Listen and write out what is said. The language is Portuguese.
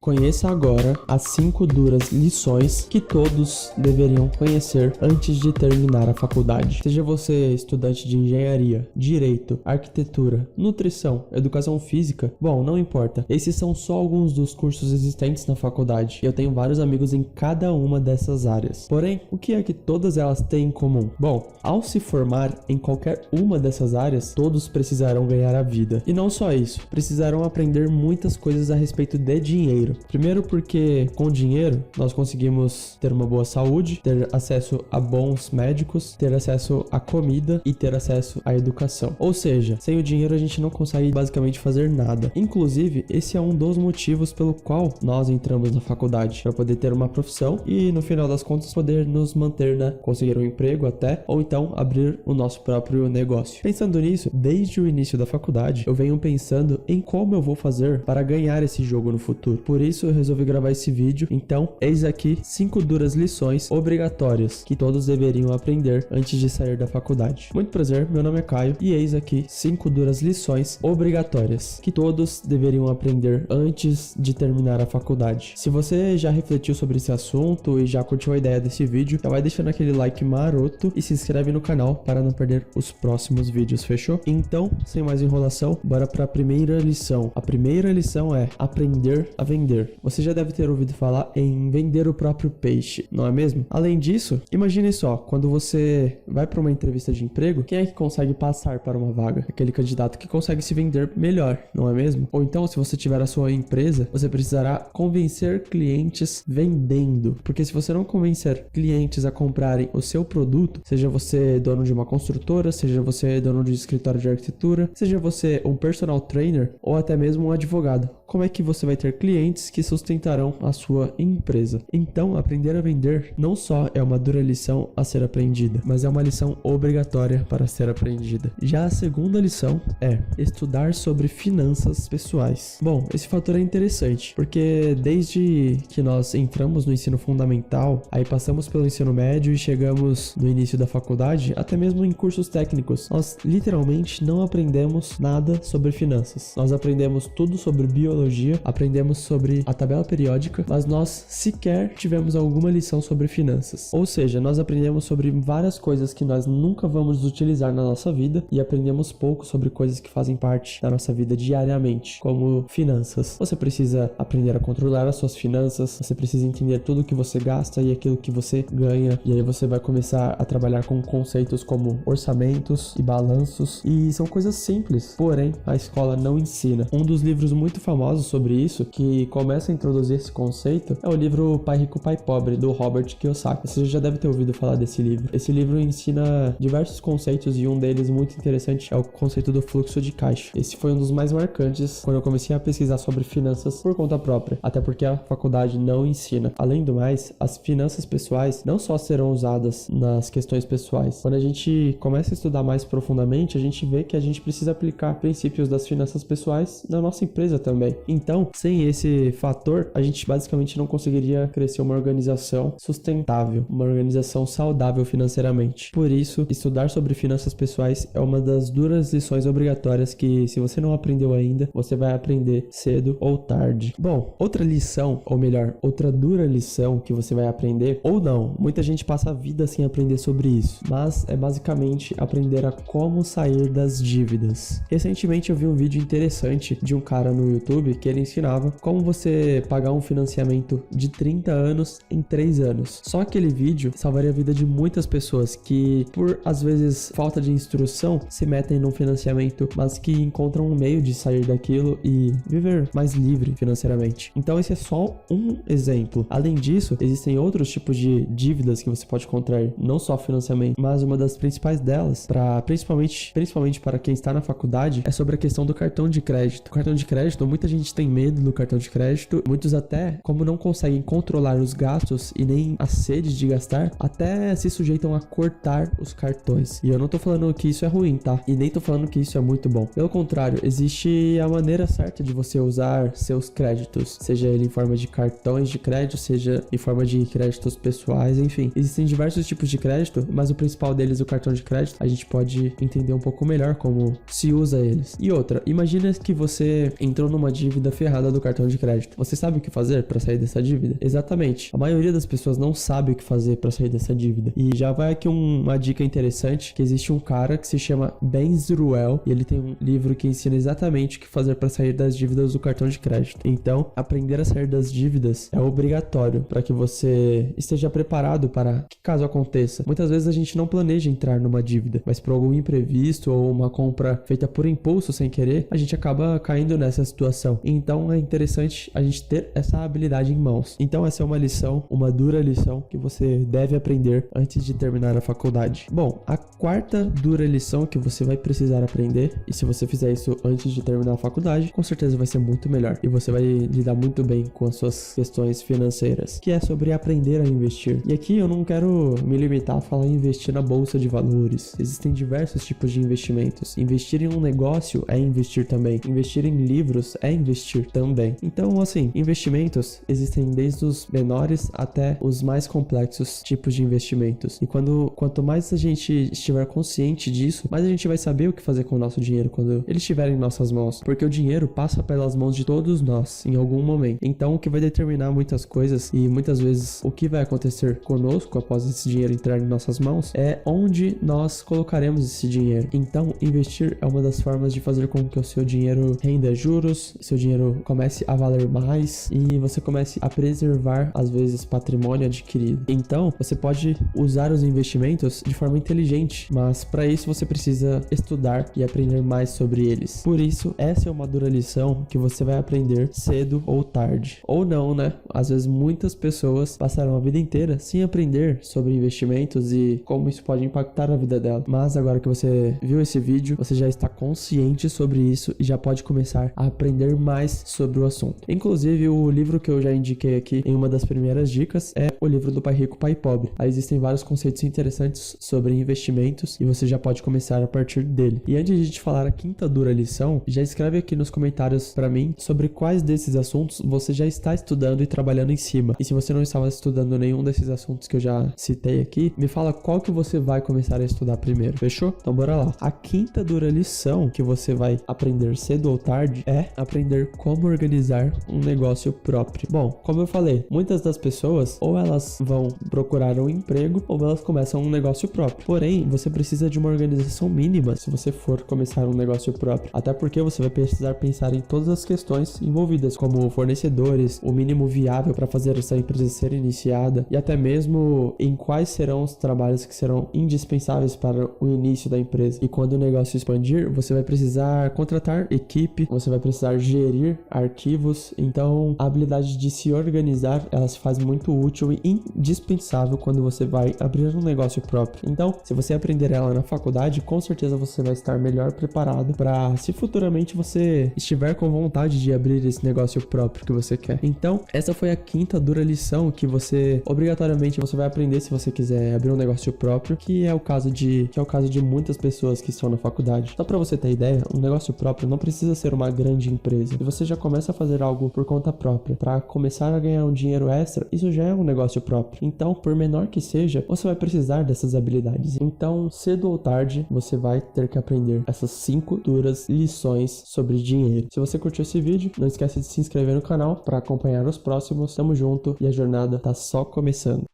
Conheça agora as 5 duras lições que todos deveriam conhecer antes de terminar a faculdade. Seja você estudante de engenharia, direito, arquitetura, nutrição, educação física, bom, não importa. Esses são só alguns dos cursos existentes na faculdade. Eu tenho vários amigos em cada uma dessas áreas. Porém, o que é que todas elas têm em comum? Bom, ao se formar em qualquer uma dessas áreas, todos precisarão ganhar a vida. E não só isso, precisarão aprender muitas coisas a respeito de dinheiro. Primeiro porque com dinheiro nós conseguimos ter uma boa saúde, ter acesso a bons médicos, ter acesso a comida e ter acesso à educação. Ou seja, sem o dinheiro a gente não consegue basicamente fazer nada. Inclusive, esse é um dos motivos pelo qual nós entramos na faculdade, para poder ter uma profissão e no final das contas poder nos manter, conseguir um emprego até, ou então abrir o nosso próprio negócio. Pensando nisso, desde o início da faculdade, eu venho pensando em como eu vou fazer para ganhar esse jogo no futuro. Por isso eu resolvi gravar esse vídeo. Então, eis aqui 5 duras lições obrigatórias que todos deveriam aprender antes de sair da faculdade. Muito prazer, meu nome é Caio e eis aqui 5 duras lições obrigatórias que todos deveriam aprender antes de terminar a faculdade. Se você já refletiu sobre esse assunto e já curtiu a ideia desse vídeo, já vai deixando aquele like maroto e se inscreve no canal para não perder os próximos vídeos, fechou? Então, sem mais enrolação, bora para a primeira lição. A primeira lição é aprender a vender. Você já deve ter ouvido falar em vender o próprio peixe, não é mesmo? Além disso, imagine só, quando você vai para uma entrevista de emprego, quem é que consegue passar para uma vaga? Aquele candidato que consegue se vender melhor, não é mesmo? Ou então, se você tiver a sua empresa, você precisará convencer clientes vendendo, porque se você não convencer clientes a comprarem o seu produto, seja você dono de uma construtora, seja você dono de um escritório de arquitetura, seja você um personal trainer ou até mesmo um advogado, como é que você vai ter clientes que sustentarão a sua empresa? Então, aprender a vender não só é uma dura lição a ser aprendida, mas é uma lição obrigatória para ser aprendida. Já a segunda lição é estudar sobre finanças pessoais. Bom, esse fator é interessante, porque desde que nós entramos no ensino fundamental, aí passamos pelo ensino médio e chegamos no início da faculdade, até mesmo em cursos técnicos, nós literalmente não aprendemos nada sobre finanças. Nós aprendemos tudo sobre biologia, aprendemos sobre a tabela periódica, mas nós sequer tivemos alguma lição sobre finanças. Ou seja, nós aprendemos sobre várias coisas que nós nunca vamos utilizar na nossa vida e aprendemos pouco sobre coisas que fazem parte da nossa vida diariamente, como finanças. Você precisa aprender a controlar as suas finanças, você precisa entender tudo que você gasta e aquilo que você ganha, e aí você vai começar a trabalhar com conceitos como orçamentos e balanços, e são coisas simples, porém a escola não ensina. Um dos livros muito famosos sobre isso, que começa a introduzir esse conceito, é o livro Pai Rico, Pai Pobre, do Robert Kiyosaki. Você já deve ter ouvido falar desse livro. Esse livro ensina diversos conceitos e um deles muito interessante é o conceito do fluxo de caixa. Esse foi um dos mais marcantes quando eu comecei a pesquisar sobre finanças por conta própria, até porque a faculdade não ensina. Além do mais, as finanças pessoais não só serão usadas nas questões pessoais. Quando a gente começa a estudar mais profundamente, a gente vê que a gente precisa aplicar princípios das finanças pessoais na nossa empresa também. Então, sem esse fator, a gente basicamente não conseguiria crescer uma organização sustentável, uma organização saudável financeiramente. Por isso, estudar sobre finanças pessoais é uma das duras lições obrigatórias que, se você não aprendeu ainda, você vai aprender cedo ou tarde. Bom, outra lição, ou melhor, outra dura lição que você vai aprender, ou não, muita gente passa a vida sem aprender sobre isso, mas é basicamente aprender a como sair das dívidas. Recentemente eu vi um vídeo interessante de um cara no YouTube que ele ensinava como você pagar um financiamento de 30 anos em 3 anos. Só aquele vídeo salvaria a vida de muitas pessoas que, por às vezes falta de instrução, se metem num financiamento, mas que encontram um meio de sair daquilo e viver mais livre financeiramente. Então esse é só um exemplo. Além disso, existem outros tipos de dívidas que você pode contrair, não só financiamento, mas uma das principais delas, principalmente para quem está na faculdade, é sobre a questão do cartão de crédito. O cartão de crédito, muita gente tem medo do cartão de crédito, muitos até, como não conseguem controlar os gastos e nem a sede de gastar, até se sujeitam a cortar os cartões. E eu não tô falando que isso é ruim, tá? E nem tô falando que isso é muito bom. Pelo contrário, existe a maneira certa de você usar seus créditos, seja ele em forma de cartões de crédito, seja em forma de créditos pessoais, enfim. Existem diversos tipos de crédito, mas o principal deles, o cartão de crédito, a gente pode entender um pouco melhor como se usa eles. E outra, imagina que você entrou numa dívida ferrada do cartão de crédito crédito. Você sabe o que fazer para sair dessa dívida? Exatamente. A maioria das pessoas não sabe o que fazer para sair dessa dívida. E já vai aqui uma dica interessante, que existe um cara que se chama Ben Zeruel e ele tem um livro que ensina exatamente o que fazer para sair das dívidas do cartão de crédito. Então, aprender a sair das dívidas é obrigatório para que você esteja preparado para que caso aconteça. Muitas vezes a gente não planeja entrar numa dívida, mas por algum imprevisto ou uma compra feita por impulso sem querer, a gente acaba caindo nessa situação. Então é interessante a gente ter essa habilidade em mãos. Então essa é uma lição, uma dura lição que você deve aprender antes de terminar a faculdade. Bom, a quarta dura lição que você vai precisar aprender, e se você fizer isso antes de terminar a faculdade, com certeza vai ser muito melhor e você vai lidar muito bem com as suas questões financeiras, que é sobre aprender a investir. E aqui eu não quero me limitar a falar em investir na bolsa de valores. Existem diversos tipos de investimentos. Investir em um negócio é investir também. Investir em livros é investir também. Então, assim, investimentos existem desde os menores até os mais complexos tipos de investimentos. E quanto mais a gente estiver consciente disso, mais a gente vai saber o que fazer com o nosso dinheiro quando ele estiver em nossas mãos. Porque o dinheiro passa pelas mãos de todos nós em algum momento. Então, o que vai determinar muitas coisas e muitas vezes o que vai acontecer conosco após esse dinheiro entrar em nossas mãos é onde nós colocaremos esse dinheiro. Então, investir é uma das formas de fazer com que o seu dinheiro renda juros, seu dinheiro comece a valer mais e você comece a preservar, às vezes, patrimônio adquirido. Então, você pode usar os investimentos de forma inteligente, mas para isso você precisa estudar e aprender mais sobre eles. Por isso, essa é uma dura lição que você vai aprender cedo ou tarde. Ou não, né? Às vezes muitas pessoas passaram a vida inteira sem aprender sobre investimentos e como isso pode impactar a vida dela. Mas agora que você viu esse vídeo, você já está consciente sobre isso e já pode começar a aprender mais sobre o assunto. Inclusive, o livro que eu já indiquei aqui em uma das primeiras dicas é o livro do Pai Rico, Pai Pobre. Aí existem vários conceitos interessantes sobre investimentos e você já pode começar a partir dele. E antes de a gente falar a quinta dura lição, já escreve aqui nos comentários para mim sobre quais desses assuntos você já está estudando e trabalhando em cima. E se você não estava estudando nenhum desses assuntos que eu já citei aqui, me fala qual que você vai começar a estudar primeiro. Fechou? Então bora lá. A quinta dura lição que você vai aprender cedo ou tarde é aprender como organizar um negócio próprio. Bom, como eu falei, muitas das pessoas ou elas vão procurar um emprego ou elas começam um negócio próprio. Porém, você precisa de uma organização mínima se você for começar um negócio próprio. Até porque você vai precisar pensar em todas as questões envolvidas, como fornecedores, o mínimo viável para fazer essa empresa ser iniciada e até mesmo em quais serão os trabalhos que serão indispensáveis para o início da empresa. E quando o negócio expandir, você vai precisar contratar equipe, você vai precisar gerir arquivos. Então, a habilidade de se organizar, ela se faz muito útil e indispensável quando você vai abrir um negócio próprio. Então, se você aprender ela na faculdade, com certeza você vai estar melhor preparado para, se futuramente você estiver com vontade de abrir esse negócio próprio que você quer. Então, essa foi a quinta dura lição que você obrigatoriamente você vai aprender se você quiser abrir um negócio próprio, que é o caso de muitas pessoas que estão na faculdade. Só para você ter ideia, um negócio próprio não precisa ser uma grande empresa. Se você já começa a fazer algo por conta própria, para começar a ganhar um dinheiro extra, isso já é um negócio próprio. Então, por menor que seja, você vai precisar dessas habilidades. Então, cedo ou tarde, você vai ter que aprender essas 5 duras lições sobre dinheiro. Se você curtiu esse vídeo, não esquece de se inscrever no canal para acompanhar os próximos. Tamo junto e a jornada tá só começando.